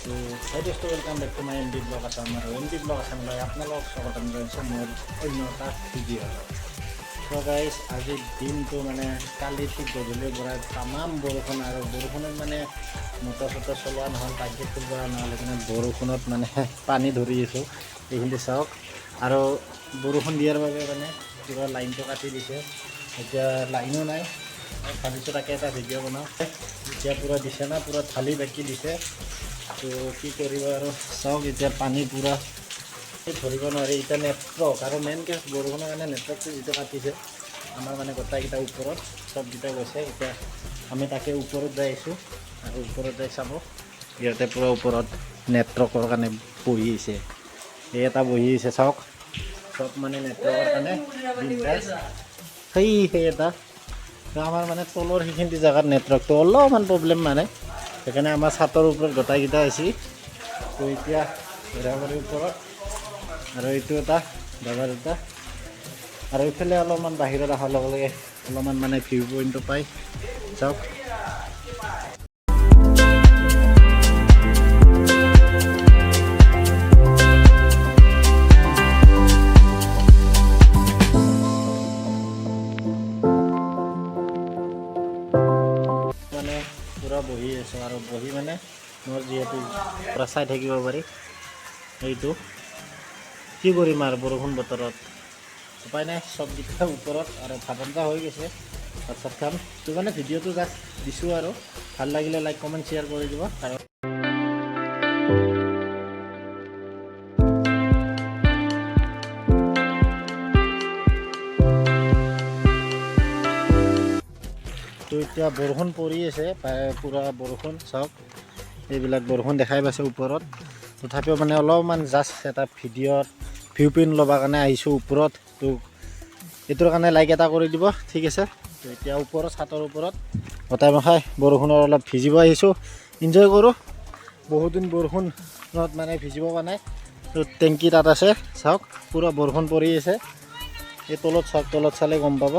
তো হাই দোস্ত, welcome back to my MD blog Assam. আৰু এমডি ব্লগ আসামলৈ আপোনালোকক স্বাগতম জনাইছোঁ মোৰ অন্য এটা ভিডিঅ'। তো গাইজ, আজিৰ দিনটো মানে কালি ঠিক গধূলিৰ পৰা তামাম বৰষুণ, আৰু বৰষুণত মানে মটৰ চটৰ চলোৱা নহ'ল, টাইকে ফুল কৰা নহ'ল, সেইকাৰণে বৰষুণত মানে পানী ধৰি আছোঁ। এইখিনি চাওক, আৰু বৰষুণ দিয়াৰ বাবে মানে পূৰা লাইনটো কাটি দিছে। এতিয়া লাইনো নাই, ভাবিছোঁ তাকে এটা ভিডিঅ' বনাওঁ। এতিয়া পূৰা দিছে না, পূৰা ঢালি বাকি দিছে। তো কি কৰিব আৰু চাওক, এতিয়া পানী পূৰা ধৰিব নোৱাৰি। এতিয়া নেটৱৰ্ক, আৰু মেইনকৈ বৰষুণৰ কাৰণে নেটৱৰ্কটো যিটো কাটিছে আমাৰ মানে গোটাইকেইটা ওপৰত চবকেইটা গৈছে। এতিয়া আমি তাকে ওপৰত যাই আছোঁ, আৰু ওপৰত যাই চাব। ইয়াতে পূৰা ওপৰত নেটৱৰ্কৰ কাৰণে বহি আহিছে, এই এটা বহি আহিছে চাওক, চব মানে নেটৱৰ্কৰ কাৰণে বিন্দাছ। সেই এটা আমাৰ মানে তলৰ সেইখিনি জেগাত নেটৱৰ্কটো অলপমান প্ৰব্লেম মানে, সেইকাৰণে আমাৰ ছাতৰ ওপৰত গোটাইকেইটা আহিছে। তো এতিয়া ঘোঁৰাবাৰীৰ ওপৰত, আৰু এইটো এটা দাদাৰ এটা, আৰু এইফালে অলপমান বাহিৰত অহাৰ লগে লগে অলপমান মানে ভিউ পইণ্টটো পাই চাওক। মানে পূৰা বহি আছোঁ, আৰু বহি মানে মোৰ যিহেতু পূৰা চাই থাকিব পাৰি। সেইটো কি কৰিম আৰু বৰষুণ বতৰত উপায় নাই, চবকেইটা ওপৰত। আৰু ভাত আঞ্জা হৈ গৈছে, ভাত চাত খাম। তো মানে ভিডিঅ'টো জাষ্ট দিছোঁ, আৰু ভাল লাগিলে লাইক কমেণ্ট শ্বেয়াৰ কৰি দিব। আৰু তো এতিয়া বৰষুণ পৰি আছে, পূৰা বৰষুণ চাওক, এইবিলাক বৰষুণ দেখাই পাইছে ওপৰত। তথাপিও মানে অলপমান জাষ্ট এটা ভিডিঅ'ত ভিউ পইণ্ট ল'বৰ কাৰণে আহিছোঁ ওপৰত। তো এইটোৰ কাৰণে লাইক এটা কৰি দিব, ঠিক আছে। তো এতিয়া ওপৰত ছাতৰ ওপৰত গোটাই মখাই বৰষুণৰ অলপ ভিজিব আহিছোঁ, এনজয় কৰোঁ। বহুত দিন বৰষুণত মানে ভিজিব পৰা নাই। তো টেংকি তাত আছে চাওক, পূৰা বৰষুণ পৰি আছে। এই তলত চাওক, তলত চালে গম পাব।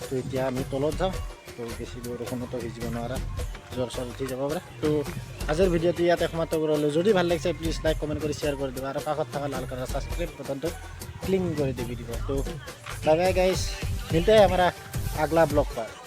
তো এতিয়া আমি তলত যাওঁ, তো বেছি বৰষুণতো ভিজিব নোৱাৰা, জ্বৰ চৰ উঠি যাব পাৰে। তো আজিৰ ভিডিঅ'টো ইয়াতে সমাপ্ত কৰিলোঁ। যদি ভাল লাগিছে প্লিজ লাইক কমেণ্ট কৰি শ্বেয়াৰ কৰি দিব, আৰু কাষত থকা লাল কালাৰ ছাবস্ক্ৰাইব বটনটো ক্লিক কৰি দিব। তো বাই বাই गाइस, मिलते हैं हमारा अगला ब्लॉग पर।